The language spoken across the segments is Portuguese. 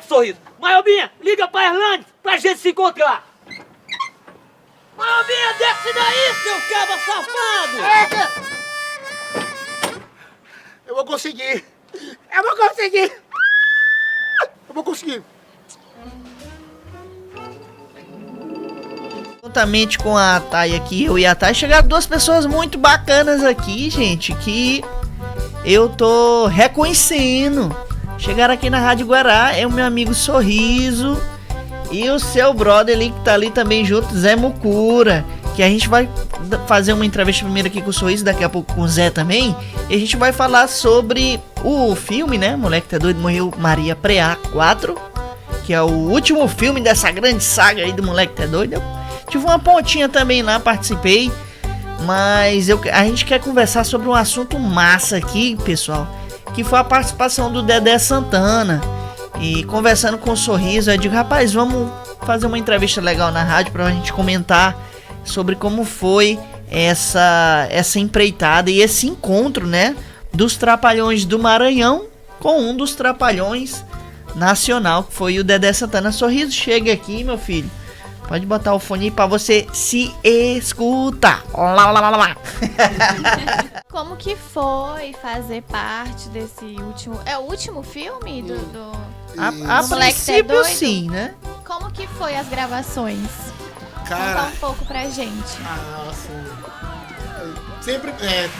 Sorriso. Maiobinha, liga pra Erlandes pra gente se encontrar. Maiobinha, desce daí, seu cabra safado! Eu vou conseguir! Eu vou conseguir! Eu vou conseguir! Juntamente com a Thay aqui, eu e a Thay, chegaram duas pessoas muito bacanas aqui, gente, que eu tô reconhecendo. Chegaram aqui na Rádio Guará, é o meu amigo Sorriso e o seu brother ali que tá ali também junto, Zé Mucura, que a gente vai fazer uma entrevista primeiro aqui com o Sorriso, daqui a pouco com o Zé também, e a gente vai falar sobre o filme, né, Moleque Tá Doido, Morreu Maria Preá 4, que é o último filme dessa grande saga aí do Moleque Tá Doido. Eu tive uma pontinha também lá, participei, mas a gente quer conversar sobre um assunto massa aqui, pessoal, que foi a participação do Dedé Santana. E conversando com o Sorriso, eu digo, rapaz, vamos fazer uma entrevista legal na rádio pra gente comentar sobre como foi essa empreitada e esse encontro, né, dos Trapalhões do Maranhão com um dos Trapalhões nacional, que foi o Dedé Santana. Sorriso, chega aqui, meu filho. Pode botar o fone aí pra você se escutar. Como que foi fazer parte desse último... É o último filme do A Moleque Tá princípio Doido? sim, né? Como que foi as gravações? Cara, Conta um pouco pra gente. Sempre,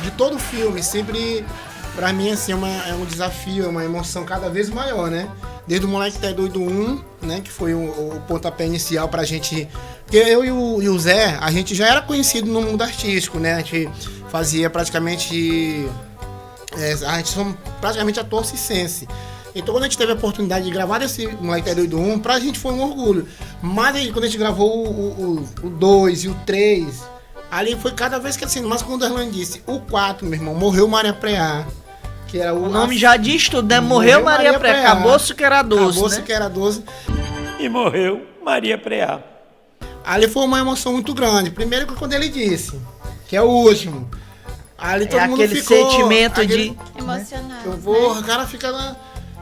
de todo filme, sempre, pra mim, assim, é um desafio, é uma emoção cada vez maior, né? Desde o Moleque Tá Doido 1, né, que foi o pontapé inicial pra gente... Porque eu e o Zé, a gente já era conhecido no mundo artístico, né? A gente fazia praticamente... a gente somos praticamente ator circense. Então, quando a gente teve a oportunidade de gravar esse Moleque Tá Doido 1, pra gente foi um orgulho. Mas aí, quando a gente gravou o 2 e o 3, ali foi cada vez que assim... Mas quando a Erlan disse, o 4, meu irmão, Morreu Maria Preá, que era o nome já diz tudo, né? Morreu Maria Preá, acabou-se que era 12, acabou-se né? que era 12. E morreu Maria Preá. Ali foi uma emoção muito grande. Primeiro que quando ele disse, que é o último. Ali todo mundo aquele ficou... sentimento de... Emocionado, Eu vou, né? o cara fica lá...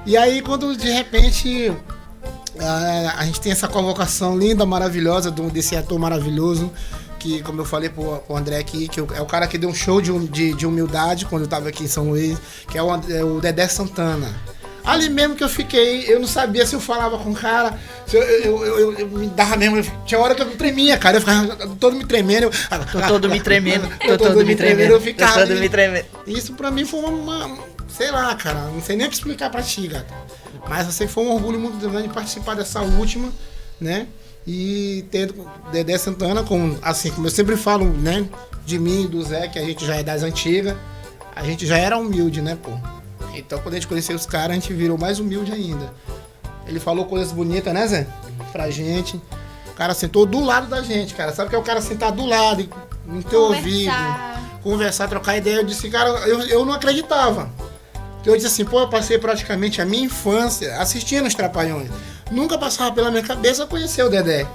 E aí quando de repente a gente tem essa convocação linda, maravilhosa desse ator maravilhoso, que como eu falei pro André aqui, que é o cara que deu um show de humildade quando eu tava aqui em São Luís, que é o Dedé Santana. Ali mesmo que eu fiquei, eu não sabia se eu falava com o cara, se eu me dava mesmo, tinha hora que eu tremia, cara, eu ficava todo me tremendo. Tô todo me tremendo. Eu ficava... Tô todo me tremendo. Isso pra mim foi uma sei lá, cara, não sei nem o que explicar pra ti, gata. Mas eu sei que foi um orgulho muito grande participar dessa última, né? E ter Dedé Santana, assim, como eu sempre falo, né? De mim e do Zé, que a gente já é das antigas, a gente já era humilde, né, pô? Então, quando a gente conheceu os caras, a gente virou mais humilde ainda. Ele falou coisas bonitas, né, Zé? Pra gente. O cara sentou do lado da gente, cara. Sabe que é o cara sentar do lado, no teu ouvido, conversar, trocar ideia. Eu disse, cara, eu não acreditava. Eu disse assim, pô, eu passei praticamente a minha infância assistindo os Trapalhões. Nunca passava pela minha cabeça conhecer o Dedé.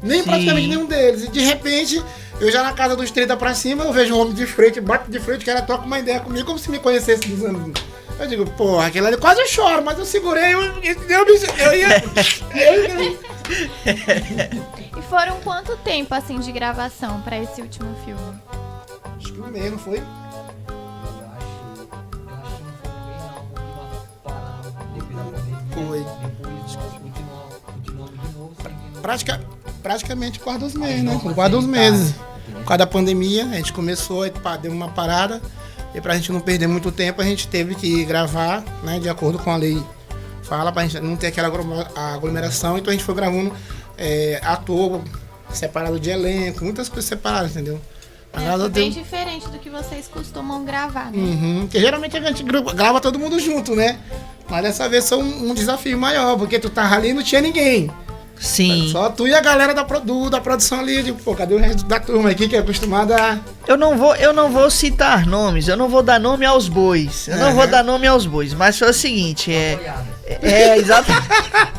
Nem praticamente nenhum deles. E de repente, eu já na casa dos 30 pra cima, eu vejo um homem de frente, bate de frente, o cara troca uma ideia comigo como se me conhecesse dos anos. Eu digo, porra, aquele ali quase eu choro, mas eu segurei, eu ia... E foram quanto tempo, assim, de gravação pra esse último filme? Acho que um mês, não foi? Foi. Praticamente quase 2 meses, né? Quase 2 meses. Por causa da pandemia, a gente começou, deu uma parada. E pra gente não perder muito tempo, a gente teve que gravar, né? De acordo com a lei. Fala pra gente não ter aquela aglomeração. Então a gente foi gravando ator separado de elenco, muitas coisas separadas, entendeu? É bem diferente do que vocês costumam gravar, né? Porque geralmente a gente grava todo mundo junto, né? Mas dessa vez foi um desafio maior, porque tu tava ali e não tinha ninguém. Sim. Só tu e a galera da produção ali. Eu digo, pô, cadê o resto da turma aqui que é acostumada a... Eu não vou citar nomes, eu não vou dar nome aos bois. Eu não vou dar nome aos bois, mas foi o seguinte, exato.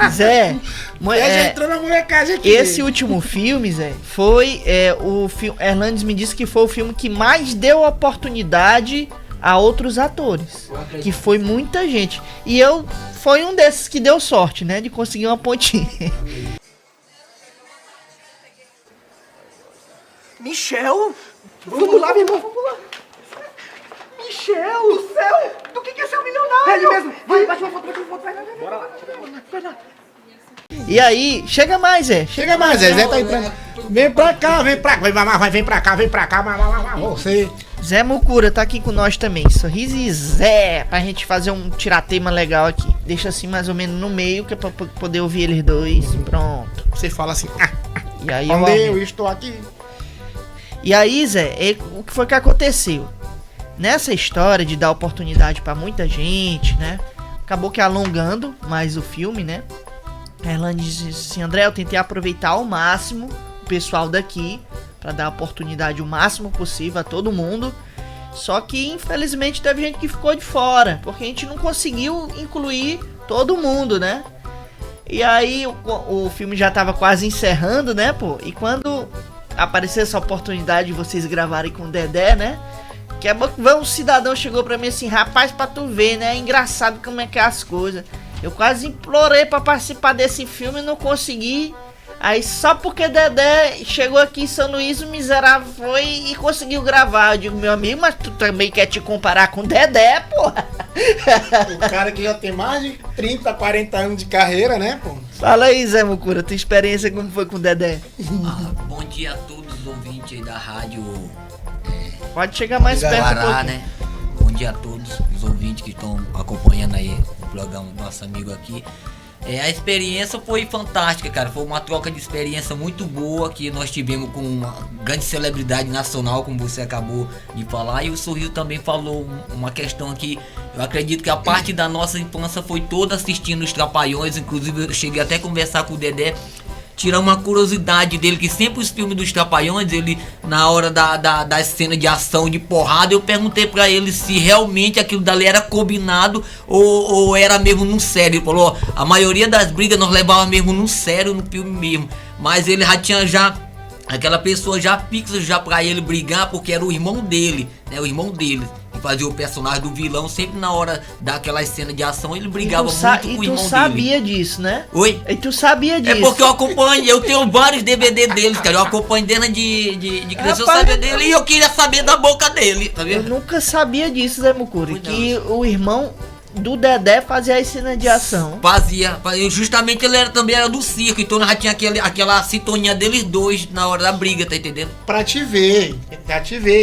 Zé, já entrou na molecagem aqui. Esse último filme, Zé, foi o filme. Erlandes me disse que foi o filme que mais deu oportunidade a outros atores. Que foi muita gente. E eu foi um desses que deu sorte, né? De conseguir uma pontinha. Michel? Vamos lá, meu irmão, vamos lá. Michel! Do céu! Do que é seu milionário? É ele mesmo! Vai, bate uma foto, vai lá. Bora lá. Vai lá. E aí, chega mais, Zé. Chega mais, Zé tá entrando. Vem pra cá, vem pra cá, você. Zé Mucura tá aqui com nós também. Sorriso e Zé, pra gente fazer um tiratema legal aqui. Deixa assim mais ou menos no meio, que é pra poder ouvir eles dois. Pronto. Você fala assim, E aí, onde eu estou aqui. E aí, Zé, o que foi que aconteceu? Nessa história de dar oportunidade pra muita gente, né? Acabou que alongando mais o filme, né? A Erlane disse assim, André, eu tentei aproveitar ao máximo o pessoal daqui pra dar oportunidade o máximo possível a todo mundo. Só que, infelizmente, teve gente que ficou de fora, porque a gente não conseguiu incluir todo mundo, né? E aí, o filme já tava quase encerrando, né, pô? E quando apareceu essa oportunidade de vocês gravarem com o Dedé, né? Que um cidadão chegou pra mim assim, rapaz, pra tu ver, né? É engraçado como é que é as coisas. Eu quase implorei pra participar desse filme e não consegui. Aí só porque Dedé chegou aqui em São Luís, o miserável foi e conseguiu gravar. Eu digo, meu amigo, mas tu também quer te comparar com Dedé, porra? O cara que já tem mais de 30, 40 anos de carreira, né, pô? Fala aí, Zé Mucura, tua experiência como foi com Dedé? Bom dia a todos os ouvintes aí da rádio Pode chegar mais perto um Guará, pouquinho. né? Bom dia a todos os ouvintes que estão acompanhando aí o programa do nosso amigo aqui. A experiência foi fantástica, cara. Foi uma troca de experiência muito boa que nós tivemos com uma grande celebridade nacional, como você acabou de falar. E o Sorriso também falou uma questão que eu acredito que a parte da nossa infância foi toda assistindo os Trapalhões. Inclusive eu cheguei até a conversar com o Dedé, tirar uma curiosidade dele, que sempre os filmes dos Trapalhões, ele, na hora da cena de ação, de porrada, eu perguntei pra ele se realmente aquilo dali era combinado ou era mesmo no sério. Ele falou, ó, a maioria das brigas nós levávamos mesmo no sério, no filme mesmo, mas ele já tinha aquela pessoa já fixa já pra ele brigar, porque era o irmão dele, né, o irmão dele, que fazia o personagem do vilão, sempre na hora daquelas cenas de ação, ele brigava muito com o irmão dele. E tu sabia disso, né? Oi? E tu sabia disso. É porque eu acompanho, eu tenho vários DVD deles, cara. Eu acompanho desde de criança, eu sabia dele e eu queria saber da boca dele, tá Eu vendo? nunca sabia disso, Zé Mucuri, Pois que o irmão do Dedé fazia as cenas de ação. Fazia. Justamente ele também era do circo, então já tinha aquela sintonia deles dois na hora da briga, tá entendendo? Pra te ver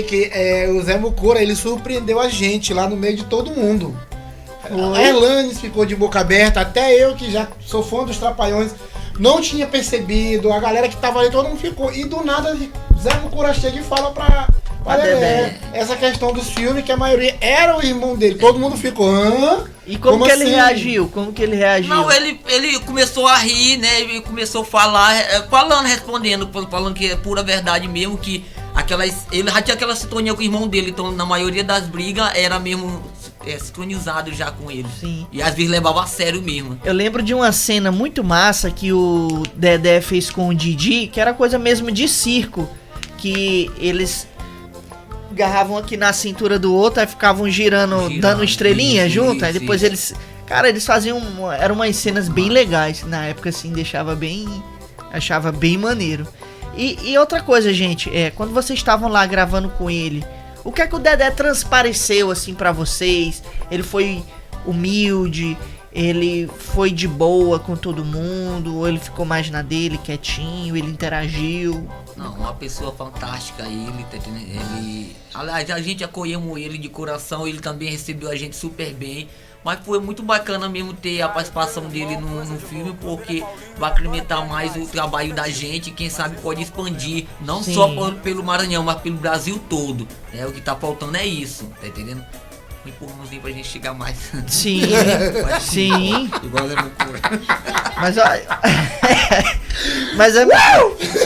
que o Zé Mucura, ele surpreendeu a gente lá no meio de todo mundo. A Erlanes ficou de boca aberta, até eu que já sou fã dos Trapalhões, não tinha percebido, a galera que tava ali, todo mundo ficou. E do nada, Zé Mucura chega e fala pra Dedé essa questão dos filmes, que a maioria era o irmão dele. Todo mundo ficou, hã? E como que ele assim? reagiu? Como que ele reagiu? Não, ele começou a rir, né? Ele começou a falar, respondendo, falando que é pura verdade mesmo, que ele já tinha aquela sintonia com o irmão dele, então na maioria das brigas era mesmo sincronizado já com ele. Sim. E às vezes levava a sério mesmo. Eu lembro de uma cena muito massa que o Dedé fez com o Didi, que era coisa mesmo de circo, que eles agarravam aqui na cintura do outro, aí ficavam girando dando estrelinha isso, junto, aí isso, depois isso. eles faziam, eram umas cenas bem legais, na época assim, achava bem maneiro. E outra coisa, gente, quando vocês estavam lá gravando com ele, o que é que o Dedé transpareceu assim pra vocês? Ele foi humilde, ele foi de boa com todo mundo, ou ele ficou mais na dele, quietinho, ele interagiu? Não, uma pessoa fantástica ele, tá entendendo? Aliás, a gente acolhemos ele de coração, ele também recebeu a gente super bem. Mas foi muito bacana mesmo ter a participação dele no filme, porque vai acrescentar mais o trabalho da gente, quem sabe pode expandir, não Sim. só pelo Maranhão, mas pelo Brasil todo. O que tá faltando é isso, tá entendendo? Um empurrãozinho pra gente chegar mais. Sim, sim. Igual a loucura. Mas ó,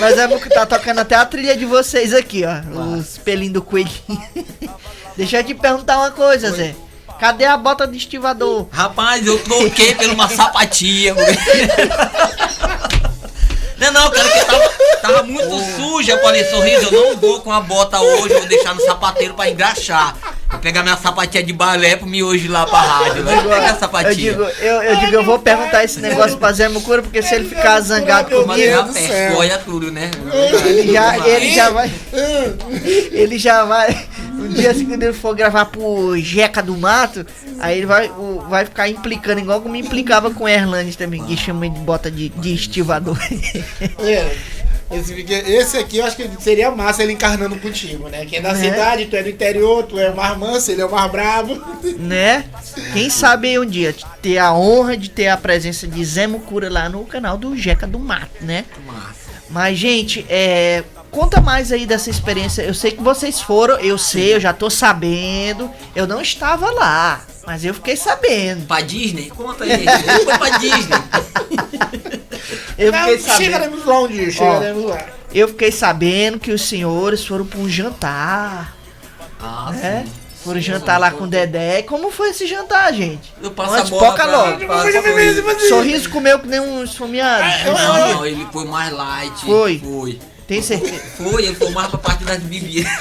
mas é que tá tocando até a trilha de vocês aqui, ó. Os pelinhos do coelhinho. Deixa eu te perguntar uma coisa, Zé. Cadê a bota de estivador? Rapaz, eu troquei por uma sapatilha. Não, cara, que tava muito suja. Eu falei, Sorriso, eu não vou com a bota hoje, eu vou deixar no sapateiro pra engraxar. Vou pegar minha sapatinha de balé pro miojo lá pra rádio. Vai pegar a sapatinha. Eu vou perguntar esse negócio pra Zé Mucura, porque se ele ficar zangado Meu comigo, Deus a do peste, céu. olha tudo, né? ele já vai. Um dia quando ele for gravar pro Jeca do Mato, aí ele vai ficar implicando, igual como me implicava com o Erlanes também, que chama de bota de estivador. Esse aqui eu acho que seria massa ele encarnando contigo, né? Que é da cidade, tu é do interior, tu é o mais manso, ele é o mais brabo. Né? Quem sabe aí um dia ter a honra de ter a presença de Zé Mucura lá no canal do Jeca do Mato, né? Massa. Mas, gente, conta mais aí dessa experiência. Eu sei que vocês foram, eu já tô sabendo. Eu não estava lá, mas eu fiquei sabendo. Pra Disney? Conta aí. Ele foi pra Disney. Eu fiquei sabendo. Chegaremos lá um dia, chegaremos lá. Eu fiquei sabendo que os senhores foram pra um jantar, Ah, né? sim. Foram jantar lá com o Dedé. Como foi esse jantar, gente? Eu passo a Antes, bola foca pra- logo. pra- pra- Sorriso comeu que nem um esfomeado. Não, ele foi mais light. Foi. Tem certeza? Foi, ele foi mais pra parte das bebidas.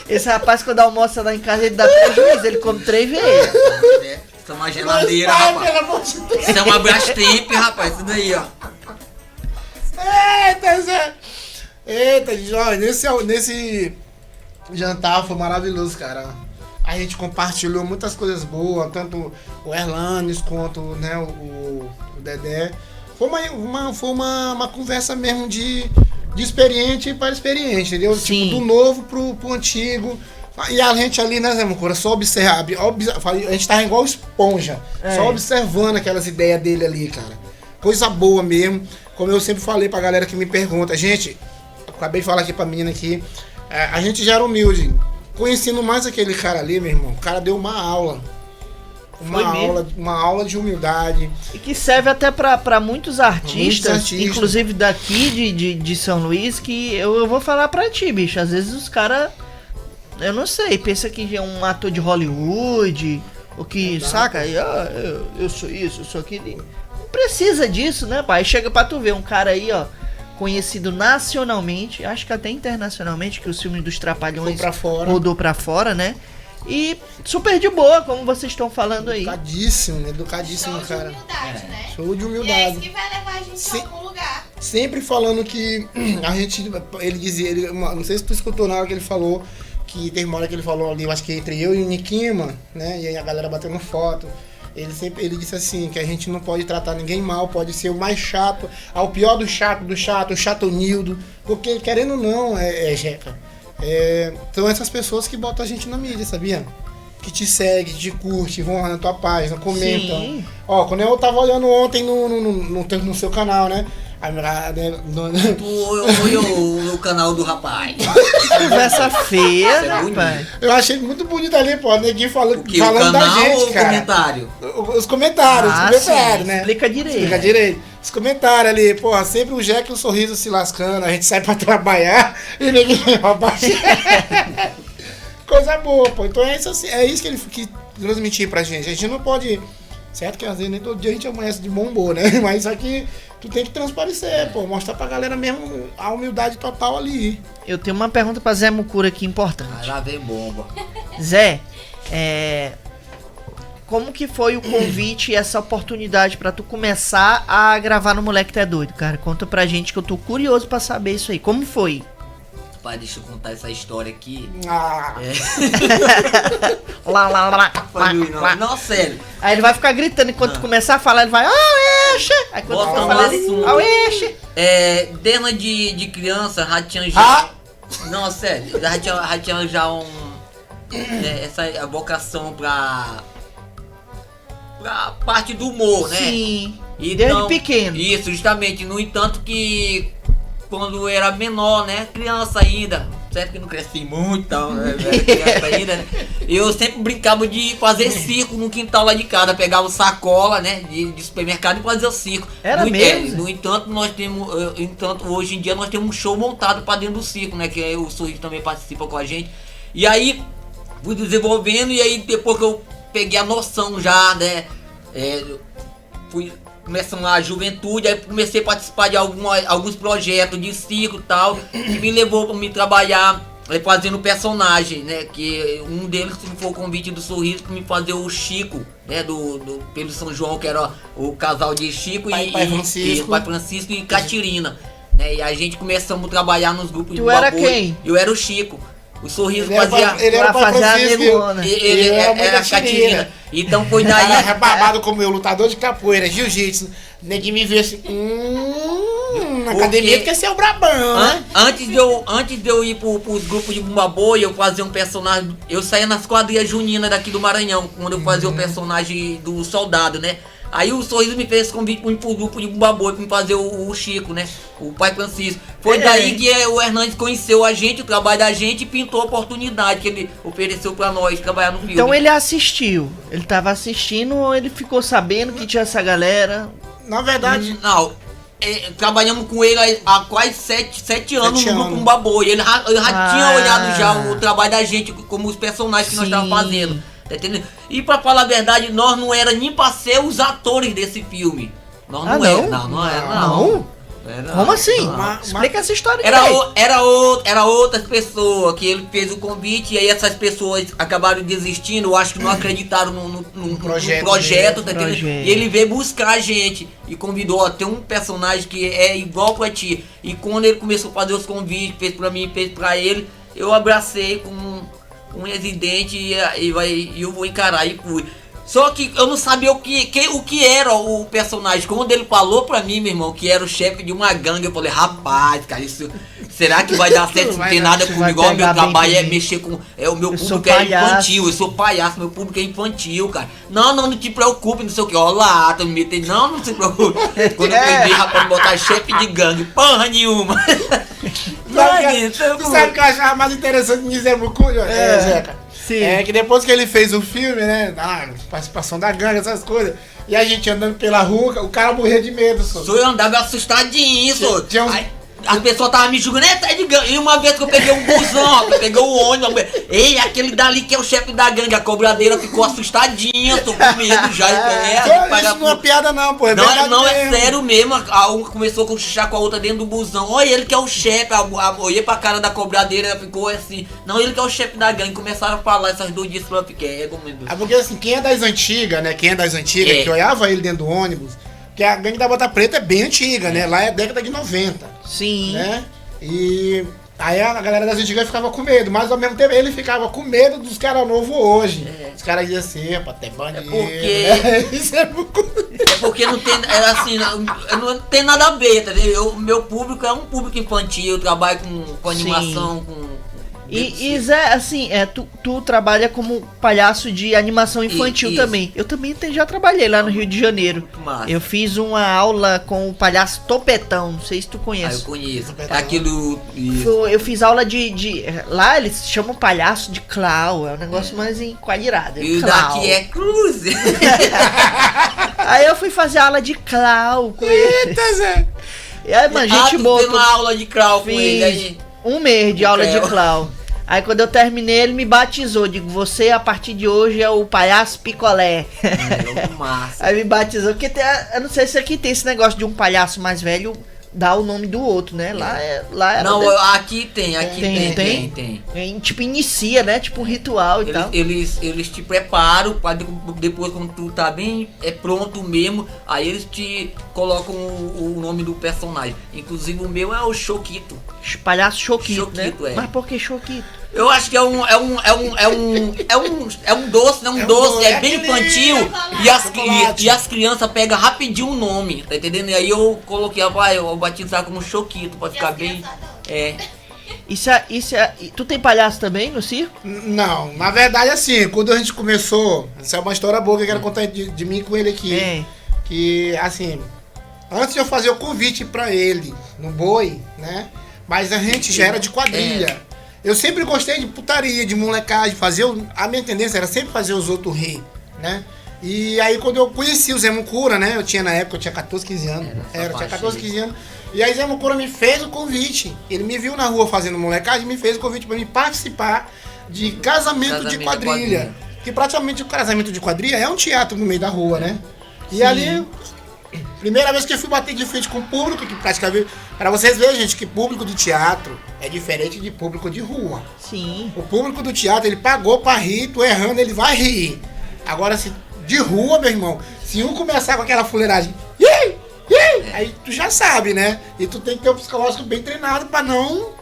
Esse rapaz quando almoça lá em casa, ele dá prejuízo, ele come 3 vezes. Isso é uma geladeira, rapaz. Pelo amor de Deus. Isso é uma Brastemp, rapaz. Isso daí, ó. Eita, Zé. Eita, Jorge, nesse jantar foi maravilhoso, cara. A gente compartilhou muitas coisas boas, tanto o Erlanes quanto, né, o Dedé. Foi uma conversa mesmo de experiente para experiente, entendeu? Sim. Tipo, do novo pro antigo. E a gente ali, né, Zé Mucura, só observar. A gente tava igual esponja, só observando aquelas ideias dele ali, cara. Coisa boa mesmo. Como eu sempre falei pra galera que me pergunta, gente, acabei de falar aqui pra menina aqui, a gente já era humilde. Conhecendo mais aquele cara ali, meu irmão, o cara deu uma aula. Uma aula de humildade. E que serve até pra muitos artistas, artistas. inclusive daqui de São Luís, que eu vou falar pra ti, bicho. Às vezes os caras, eu não sei, pensa que é um ator de Hollywood, ou que, saca? Eu sou isso, eu sou aquilo. Não precisa disso, né, pai? Chega pra tu ver um cara aí, ó, conhecido nacionalmente, acho que até internacionalmente, que os filmes dos Trapalhões rodou pra fora, né? E super de boa, como vocês estão falando aí. Educadíssimo, Show cara. de humildade, né? Show de E é humildade. isso que vai levar a gente a algum lugar. Sempre falando que a gente, ele dizia, não sei se tu escutou na hora que ele falou, que teve uma hora que ele falou ali, eu acho que entre eu e o Niquinho, mano, né, e aí a galera batendo foto, ele disse assim, que a gente não pode tratar ninguém mal, pode ser o mais chato, ao pior do chato, o chatonildo, porque querendo ou não, Jeca, são essas pessoas que botam a gente na mídia, sabia? Que te segue, que te curte, vão lá na tua página, comentam. Sim. Ó, quando eu tava olhando ontem no seu canal, né? No canal do rapaz. Conversa feia, Isso é bonito. rapaz. Eu achei muito bonito ali, pô, neguinho falando O da canal gente, ou o cara. comentário? Os comentários, sim, né? explica direito. Explica direito. Os comentários ali, porra, sempre o Jack e o sorriso se lascando, a gente sai pra trabalhar e ninguém rouba. Coisa boa, pô. Então é isso que ele que transmitir pra gente. A gente não pode. Certo que às vezes nem todo dia a gente amanhece de bom humor, né? Mas aqui tu tem que transparecer, pô. Mostrar pra galera mesmo a humildade total ali. Eu tenho uma pergunta pra Zé Mucura aqui importante. Lá vem bomba. Zé, como que foi o convite e essa oportunidade pra tu começar a gravar no Moleque Tá Doido, cara? Conta pra gente que eu tô curioso pra saber isso aí. Como foi? Pai, deixa eu contar essa história aqui. Ah, Não, sério. Aí ele vai ficar gritando enquanto tu começar a falar, ele vai, eixe! Aí quando tu Bota for um falar, assunto. eixe! Desde de criança, já tinha já. Não, sério, já tinha já essa vocação pra parte do humor, né? Sim, Então, desde pequeno. Isso, justamente. No entanto que quando eu era menor, né? Criança ainda. Certo que não cresci muito, então, né? Era criança ainda, né? Eu sempre brincava de fazer circo no quintal lá de casa. Pegava sacola, né? De supermercado e fazia circo. Era mesmo? No entanto, hoje em dia nós temos um show montado pra dentro do circo, né? Que o Sorriso também participa com a gente. E aí, fui desenvolvendo e aí depois que eu peguei a noção já, né? Fui começando a juventude, aí comecei a participar de alguns projetos de circo e tal, que me levou para me trabalhar fazendo personagem, né? Que um deles foi o convite do Sorriso para me fazer o Chico, né? Pelo São João, que era o casal de Chico Pai Francisco. Pai Francisco e Catirina. Né? E a gente começamos a trabalhar nos grupos de Tu era Baboi. quem? Eu era o Chico. O Sorriso Ele era fazia. ele era o Pai fazer a Francisco, negona. Ele era a Catirina. Então foi daí. Cara rebarbado como eu, lutador de capoeira, jiu-jitsu. Ninguém me viu assim. Na academia tu quer ser o brabão, né? Antes de eu ir pros grupos de Bumba Boi, eu fazia um personagem. Eu saía nas quadrilhas juninas daqui do Maranhão, quando eu fazia o personagem do soldado, né? Aí o Sorriso me fez esse convite para ir pro grupo de Bumba Boi, pra me fazer o Chico, né? O Pai Francisco. Foi daí que o Hernandes conheceu a gente, o trabalho da gente, e pintou a oportunidade que ele ofereceu pra nós trabalhar no filme. Então ele assistiu. Ele tava assistindo ou ele ficou sabendo que tinha essa galera? Na verdade, Não, trabalhamos com ele há quase 7 anos no grupo anos. Bumba Boi. Ele já tinha Ah. olhado já o trabalho da gente, como os personagens que nós Sim. estávamos fazendo. Tá entendendo? E pra falar a verdade, nós não era nem pra ser os atores desse filme. Nós Ah, não era. Não era, Não? Era, Como assim? não. Explica essa história Era, aí. era outras pessoas que ele fez o convite, e aí essas pessoas acabaram desistindo, eu acho que não acreditaram no projeto, tá entendendo? Projeto. E ele veio buscar a gente e convidou, ó, tem um personagem que é igual pra ti. E quando ele começou a fazer os convites, fez pra mim, fez pra ele, eu abracei com um residente e eu vou encarar e fui. Só que eu não sabia o que era o personagem. Quando ele falou pra mim, meu irmão, que era o chefe de uma gangue, eu falei, rapaz, cara, isso será que vai dar certo? Não tem nada isso vai comigo. Ó, meu pegar bem trabalho é comigo. mexer com. O meu Eu sou público é palhaço. infantil, eu sou palhaço, meu público é infantil, cara. Não te preocupe, não sei o que. Ó lá, tô me metendo. Não se preocupe. Quando eu peguei, rapaz, botar chefe de gangue, porra nenhuma. tu sabe o que eu achava mais interessante em Zé Mucunho, Zeca? Sim. É que depois que ele fez o filme, né? Da participação da gangue, essas coisas. E a gente andando pela rua, o cara morria de medo, só. Eu andava assustadinho, só. Tinha uns- Aí, as pessoas estavam me julgando, tá de gangue. E uma vez que eu peguei um busão, eu peguei o ônibus, ei, aquele dali que é o chefe da gangue, a cobradeira ficou assustadinha, tô com medo já. Isso não é piada não, pô. É Não, verdade não, é mesmo. sério mesmo. A uma começou a cochichar com a outra dentro do busão. Olha, ele que é o chefe. Olhei pra cara da cobradeira, ela ficou assim. Não, ele que é o chefe da gangue. Começaram a falar essas doidices lá, eu fiquei, meu Deus. É porque assim, quem é das antigas, né? Que olhava ele dentro do ônibus, que a gangue da Bota Preta é bem antiga, né? Lá é década de 90, Sim. né? E aí a galera das antigas ficava com medo, mas ao mesmo tempo ele ficava com medo dos caras novos hoje. Os caras diziam assim, rapaz, tem bandido. porque- né? Isso é muito... É porque não tem, é assim, não tem nada a ver, tá entendendo? O meu público é um público infantil, eu trabalho com animação, com... E Zé, assim, tu trabalha como palhaço de animação infantil Isso. também. Eu também já trabalhei lá no Rio de Janeiro. Muito massa. Eu fiz uma aula com o palhaço Topetão, não sei se tu Ah, eu conhece. conheço. É aquilo... Eu fiz aula de. Lá eles chamam palhaço de clown, é um negócio mais enquadrado. E o clown. daqui é cruz. Aí eu fui fazer aula de clown com ele. Eita, Zé. E aí, mano, gente tu boa. fez uma aula de crawl com ele aí. Fiz um mês de aula de Clown. clown. Aí quando eu terminei, ele me batizou. Digo, você a partir de hoje é o palhaço picolé. Muito massa. Aí me batizou, porque eu não sei se aqui tem esse negócio de um palhaço mais velho dar o nome do outro, né? Lá era Não, aqui tem. tipo, inicia, né? Tipo um ritual e tal. Eles te preparam pra depois, quando tu tá bem pronto mesmo, aí eles te colocam o nome do personagem. Inclusive o meu é o Choquito. Palhaço Choquito, Choquito, né? é. Mas por que Choquito? Eu acho que é um doce, né? Um doce, é bem aquele infantil chocolate. e as crianças pegam rapidinho o nome, tá entendendo? E aí eu coloquei, eu vou batizar como Choquito, pra ficar bem. Tu tem palhaço também no circo? Não, na verdade assim, quando a gente começou, essa é uma história boa que eu quero contar de mim com ele aqui. É. Que assim, antes de eu fazer o convite pra ele no Boi, né? Mas a gente já era de quadrilha. Eu sempre gostei de putaria, de molecagem, a minha tendência era sempre fazer os outros rir, né? E aí quando eu conheci o Zé Mucura, né? Eu tinha 14, 15 anos. Eu tinha 14, 15 anos. E aí Zé Mucura me fez o convite. Ele me viu na rua fazendo molecagem e me fez o convite pra mim participar de casamento de quadrilha. Que praticamente o casamento de quadrilha é um teatro no meio da rua, né? E ali Primeira vez que eu fui bater de frente com o público, que praticamente... Pra vocês verem, gente, que público de teatro é diferente de público de rua. Sim. O público do teatro, ele pagou pra rir, tu errando, ele vai rir. Agora, se de rua, meu irmão, se um começar com aquela fuleiragem, aí tu já sabe, né? E tu tem que ter o psicológico bem treinado pra não...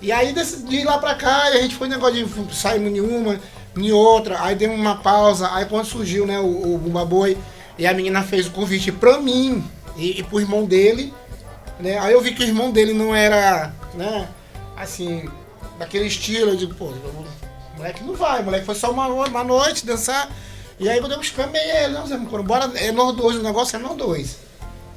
E aí, de ir lá pra cá, a gente foi negócio de saímos em uma, em outra, aí deu uma pausa, aí quando surgiu, né, o Bumba Boi, e a menina fez o convite pra mim e pro irmão dele, né? Aí eu vi que o irmão dele não era, né, assim, daquele estilo. Eu digo, pô, o moleque não vai, o moleque foi só uma noite dançar. E aí quando eu chamei ele, não, Zé Mucoro, bora, é nós dois, o negócio é nós dois.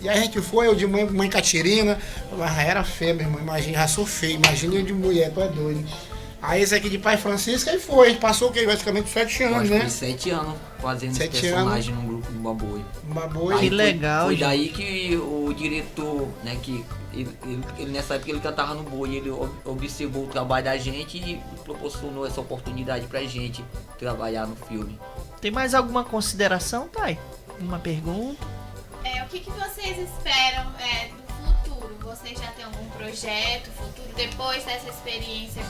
E aí a gente foi, eu de mãe Catirina, mas era feia, meu irmão, imagina, já sou feio, imagina eu de mulher, tu é doido. Aí esse aqui de Pai Francisco, aí foi, a gente passou o quê? Basicamente 7 anos, né? Foi 7 anos fazendo esse 7 personagem no grupo do Bumba Boi. Bumba Boi. Que legal, Foi gente. daí que o diretor, né, que ele nessa época ele cantava no Boi, ele observou o trabalho da gente e proporcionou essa oportunidade pra gente trabalhar no filme. Tem mais alguma consideração, Thay? Uma pergunta? O que vocês esperam do futuro? Vocês já têm algum projeto futuro depois dessa experiência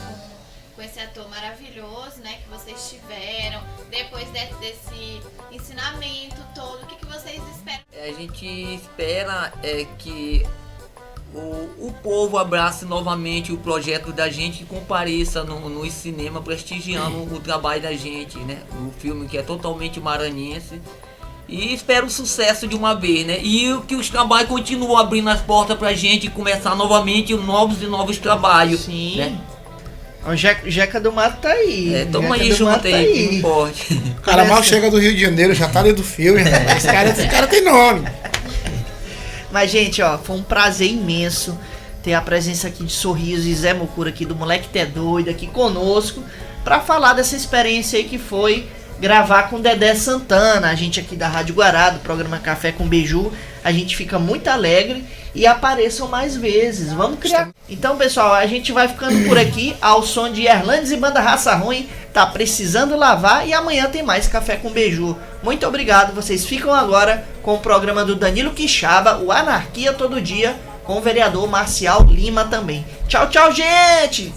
com esse ator maravilhoso, né, que vocês tiveram, depois desse ensinamento todo, o que vocês esperam? A gente espera que o povo abrace novamente o projeto da gente e compareça no cinema prestigiando o trabalho da gente, né? O filme que é totalmente maranhense. E espero o sucesso de uma vez, né? E que os trabalhos continuem abrindo as portas pra gente começar novamente novos trabalhos. Sim. Né? O Jeca do Mato tá aí. Tamo Jeca aí do junto Mato aí, tá firme e forte. O cara mal chega do Rio de Janeiro, já tá dentro do filme, né? Esse cara tem nome. Mas, gente, ó, foi um prazer imenso ter a presença aqui de Sorriso e Zé Mucura aqui, do Moleque Té Doido, aqui conosco, pra falar dessa experiência aí que foi gravar com Dedé Santana, a gente aqui da Rádio Guará, do programa Café com Beiju. A gente fica muito alegre e apareçam mais vezes. Vamos criar. Então, pessoal, a gente vai ficando por aqui ao som de Erlandes e Banda Raça Ruim. Tá precisando lavar e amanhã tem mais Café com Beiju. Muito obrigado. Vocês ficam agora com o programa do Danilo Quixaba, o Anarquia Todo Dia, com o vereador Marcial Lima também. Tchau, tchau, gente!